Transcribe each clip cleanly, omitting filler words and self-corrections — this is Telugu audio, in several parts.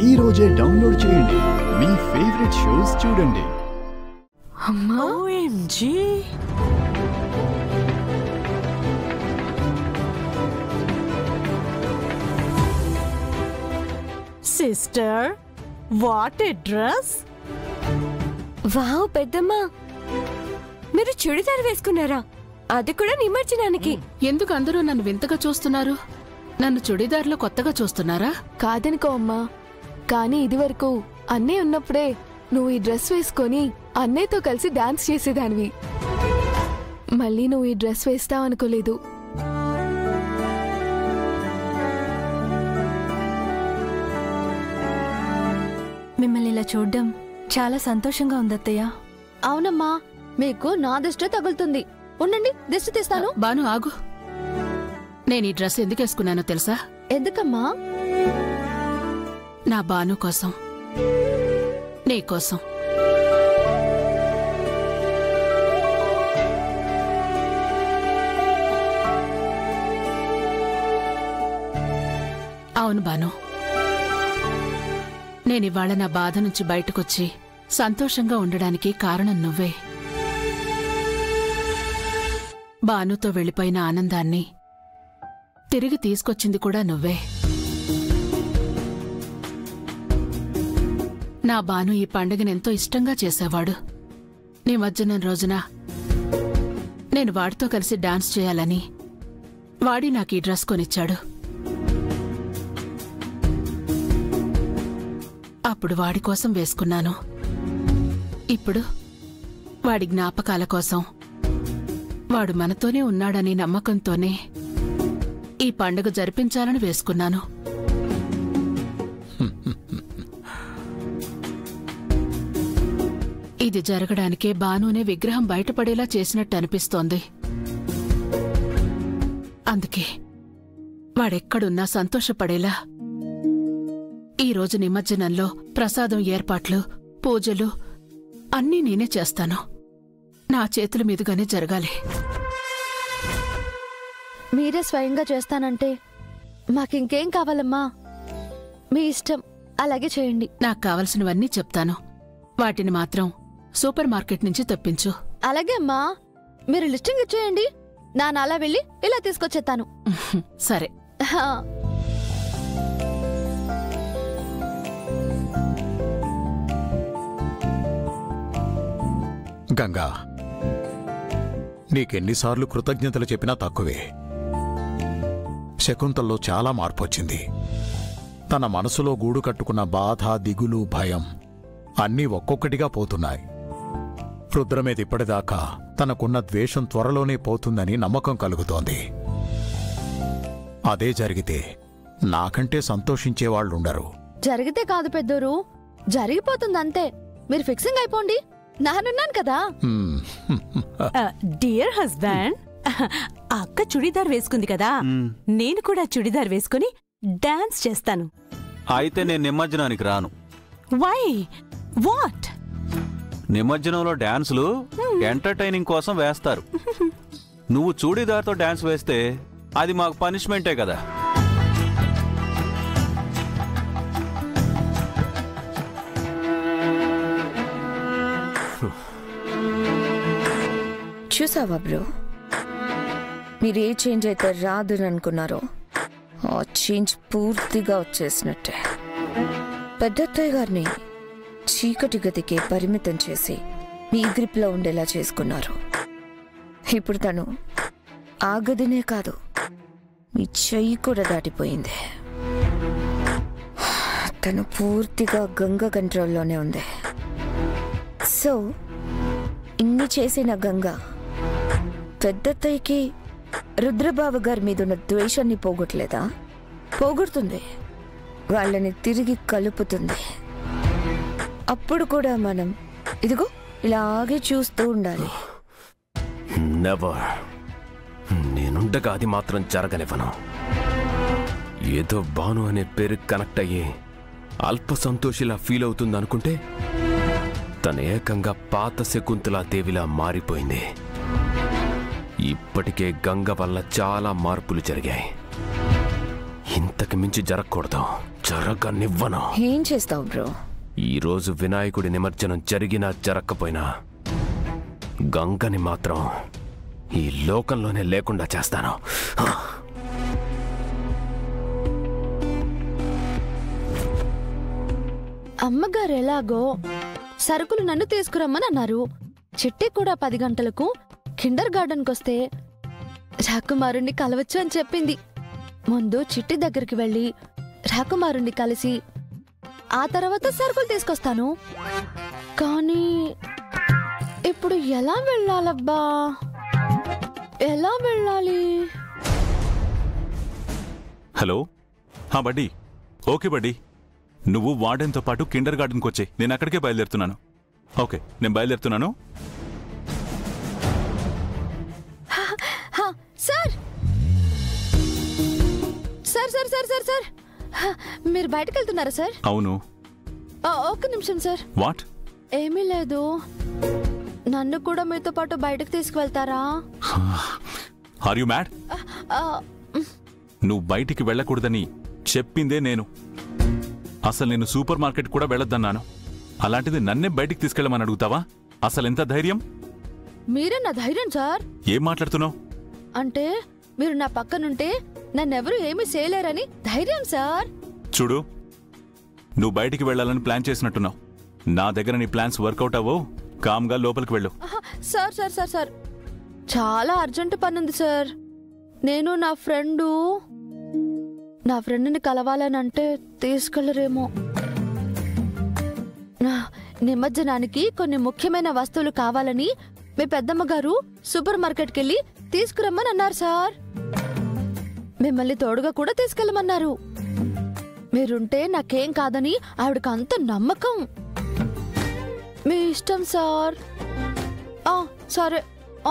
ఈ రోజే డౌన్లోడ్ చేయండి. మీ ఫేవరెట్ షోస్ చూడండి. అమ్మా OMG sister, what a dress! Wow పెద్దమ్మా, మీరు చుడిదార్ వేసుకున్నారా? అది కూడా నిమజ్జనానికి. ఎందుకు అందరూ నన్ను వింతగా చూస్తున్నారు? నన్ను చుడిదార్లో కొత్తగా చూస్తున్నారా? కాదనుకో అమ్మా, కానీ ఇదివరకు అన్నయ్య ఉన్నప్పుడే నువ్వు ఈ డ్రెస్ వేసుకొని అన్నయ్యతో కలిసి డాన్స్ చేసేదానివి. మళ్ళీ నువ్వు ఈ డ్రెస్ వేస్తావనుకోలేదు. మిమ్మల్ని ఇలా చూడ్డం చాలా సంతోషంగా ఉంది అత్తయ్య. అవునమ్మా, మీకు నా దిష్టి తగులుతుంది. ఉండండి, దిష్టి తీస్తాను. బాను ఆగు. నేను ఈ డ్రెస్ ఎందుకు వేసుకున్నానో తెలుసా? ఎందుకమ్మా? నా బాను కోసం, నీ కోసం. అవును బాను, నేనివాళ నా బాధ నుంచి బయటకొచ్చి సంతోషంగా ఉండడానికి కారణం నువ్వే. బానుతో వెళ్ళిపోయిన ఆనందాన్ని తిరిగి తీసుకొచ్చింది కూడా నువ్వే. నా బాను ఈ పండుగనెంతో ఇష్టంగా చేసేవాడు. నిమజ్జనం రోజున నేను వాడితో కలిసి డాన్స్ చేయాలని వాడి నాకు ఈ డ్రెస్ కొనిచ్చాడు. అప్పుడు వాడి కోసం వేసుకున్నాను. ఇప్పుడు వాడి జ్ఞాపకాల కోసం, వాడు మనతోనే ఉన్నాడనే నమ్మకంతోనే ఈ పండుగ జరిపించాలని వేసుకున్నాను. ఇది జరగడానికే బానునే విగ్రహం బయటపడేలా చేసినట్టు అనిపిస్తోంది. అందుకే వాడెక్కడున్నా సంతోషపడేలా ఈరోజు నిమజ్జనంలో ప్రసాదం ఏర్పాట్లు, పూజలు అన్నీ నేనే చేస్తాను. నా చేతుల మీదుగానే జరగాలి. మీరే స్వయంగా చేస్తానంటే మాకింకేం కావాలమ్మా? మీ ఇష్టం, అలాగే చేయండి. నాకు కావలసినవన్నీ చెప్తాను. వాటిని మాత్రం సూపర్ మార్కెట్ నుంచి తెప్పించు. అలాగే అమ్మా, మీరు లిస్టింగ్ ఇచ్చేయండి. నాలా వెళ్ళి ఇలా తీసుకొచ్చేస్తాను. సరే. గంగా, నీకెన్నిసార్లు కృతజ్ఞతలు చెప్పినా తక్కువే. శకుంతల్లో చాలా మార్పొచ్చింది. తన మనసులో గూడు కట్టుకున్న బాధ, దిగులు, భయం అన్నీ ఒక్కొక్కటిగా పోతున్నాయి. రుద్ర మీద ఇప్పటిదాకా తనకున్న ద్వేషం త్వరలోనే పోతుందని నమ్మకం కలుగుతోంది. అదే జరిగితే నాకంటే సంతోషించేవాళ్లుండరు. జరిగితే కాదు పెద్దోరు, జరిగిపోతుందంతే. మీరు ఫిక్సింగ్ అయిపోండి, నానున్నాను కదా. డియర్ హస్బెండ్, అక్క చుడిదార్ వేసుకుంది కదా, నేను కూడా చుడిదార్ వేసుకుని డాన్స్ చేస్తాను. అయితే నేను నిమజ్జనానికి రాను. వై? వాట్? నిమజ్జనంలో డాన్సులు ఎంటర్టైనింగ్ కోసం వేస్తారు. నువ్వు చూడీదార్తో డాన్స్ వేస్తే అది మాకు పనిష్మెంటే కదా. చూసావా బ్రో, మీరు ఏ చేంజ్ అయితే రాదని అనుకున్నారో ఆ చేంజ్ పూర్తిగా వచ్చేసినట్టే. పెద్దత్తయ్య గారిని చీకటి గదికే పరిమితం చేసి మీ గ్రిప్లో ఉండేలా చేసుకున్నారు. ఇప్పుడు తను ఆ గదినే కాదు, మీ చెయ్యి కూడా దాటిపోయింది. తను పూర్తిగా గంగ కంట్రోల్లోనే ఉంది. సో ఇన్ని చేసిన గంగ పెద్దత్తయ్యకి రుద్రబాబు గారి మీదున్న ద్వేషాన్ని పోగొట్టలేదా? పోగొడుతుంది, వాళ్ళని తిరిగి కలుపుతుంది. అప్పుడు కూడా మనం ఇదిగో ఇలాగే చూస్తూ ఉండాలి. నెవర్. నేనుండగా అది మాత్రం జరగనివ్వను. ఏదో బాను అనే పేరు కనెక్ట్ అయ్యి అల్ప సంతోషిలా ఫీల్ అవుతుందనుకుంటే తన ఏకంగా పాత శకుంతలా దేవిలా మారిపోయింది. ఇప్పటికే గంగ వల్ల చాలా మార్పులు జరిగాయి. ఇంతకు మించి జరగకూడదు. జరగనివ్వను. ఏం చేస్తావు బ్రో? ఈరోజు వినాయకుడి నిమజ్జనం జరిగినా జరగకపోయినా గంగని మాత్రం ఈ లోకంలోనే లేకుండా చేస్తాను. అమ్మగారు ఎలాగో సరుకులు నన్ను తీసుకురమ్మని అన్నారు. చిట్టి కూడా 10 గంటలకు కిండర్ గార్డెన్కి వస్తే రాకుమారుణ్ణి కలవచ్చు అని చెప్పింది. ముందు చిట్టి దగ్గరికి వెళ్ళి రాకుమారుణ్ణి కలిసి ఆ తర్వాత సరుకులు తీసుకొస్తాను. కానీ ఇప్పుడు ఎలా వెళ్ళాలబ్బా? ఎలా వెళ్ళాలి? హలో, బడ్డీ. ఓకే బడ్డీ, నువ్వు వార్డెన్తో పాటు కిండర్ గార్డెన్కి వచ్చే. నేను అక్కడికే బయలుదేరుతున్నాను. ఓకే, నేను బయలుదేరుతున్నాను. Sir sir sir sir sir sir మీరు బయటకు వెళ్తున్నారా సార్? అవును. ఒక్క నిమిషం సార్. వాట్? ఏమీ లేదు. నన్ను కూడా మీతో పాటు బయటకు తీసుకువెళ్తారా? Are you mad? నువ్వు బయటికి వెళ్ళకూడదని చెప్పిందే నేను. అసలు నేను సూపర్ మార్కెట్ కూడా వెళ్ళొద్దన్నాను. అలాంటిది నన్నే బయటికి తీసుకెళ్ళమని అడుగుతావా? అసలు ఎంత ధైర్యం? మీరే నా ధైర్యం సార్. ఏం మాట్లాడుతున్నావు? అంటే మీరు నా పక్కనుంటే నన్నెవరూ ఏమీ చేయలేరని ధైర్యం సార్. చూడు, నువ్వు బయటికి వెళ్ళాలని ప్లాన్ చేసినట్టున్నావు. నా దగ్గర నీ ప్లాన్స్ వర్కౌట్ అవ్వవు. కామ్గా లోపలికి వెళ్ళు. సార్ సార్ సార్ సార్ చాలా అర్జెంట్ పనుంది సార్. నేను నా ఫ్రెండ్ని కలవాలనంటే తీసుకెళ్లరేమో. నిమజ్జనానికి కొన్ని ముఖ్యమైన వస్తువులు కావాలని మీ పెద్దమ్మ గారు సూపర్ మార్కెట్కి వెళ్ళి తీసుకురమ్మని అన్నారు సార్. మిమ్మల్ని తోడుగా కూడా తీసుకెళ్ళమన్నారు. మీరుంటే నాకేం కాదని ఆవిడకి అంత నమ్మకం. మీ ఇష్టం సార్. సరే,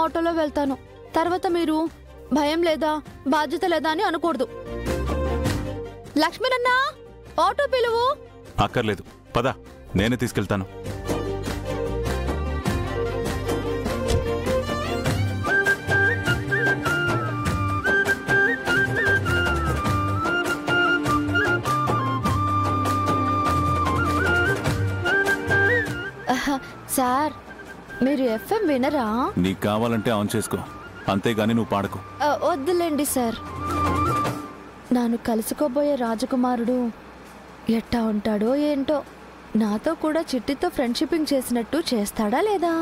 ఆటోలో వెళ్తాను. తర్వాత మీరు భయం లేదా బాధ్యత లేదా అని అనకూడదు. లక్ష్మణన్న, ఆటో పిలువు. అక్కర్లేదు, పద, నేనే తీసుకెళ్తాను. సార్, మీరు ఎఫ్ఎం వినరా? నీకు కావాలంటే ఆన్ చేసుకో, అంతేగాని నువ్వు పాడకు. వద్దులేండి సార్. నాను కలుసుకోబోయే రాజకుమారుడు ఎట్టా ఉంటాడో ఏంటో. నాతో కూడా చిట్టితో ఫ్రెండ్షిపింగ్ చేసినట్టు చేస్తాడా లేదా?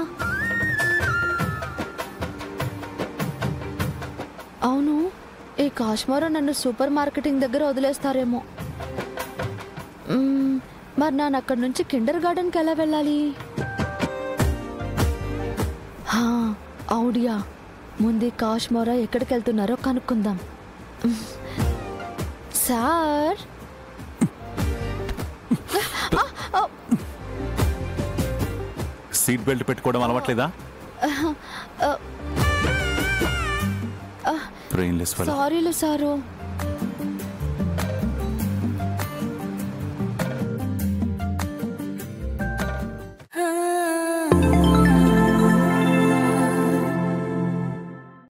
అవును, ఈ కాశ్మీర నన్ను సూపర్ మార్కెటింగ్ దగ్గర వదిలేస్తారేమో. మరి నాన్న అక్కడి నుంచి కిండర్ గార్డెన్కి ఎలా వెళ్ళాలి? ఔడియా, ముందే కాశ్మీర ఎక్కడికి వెళ్తున్నారో కనుక్కుందాం. సార్, సీట్ బెల్ట్ పెట్టుకోవడం అలవాట్లేదా? సారీలు సారు.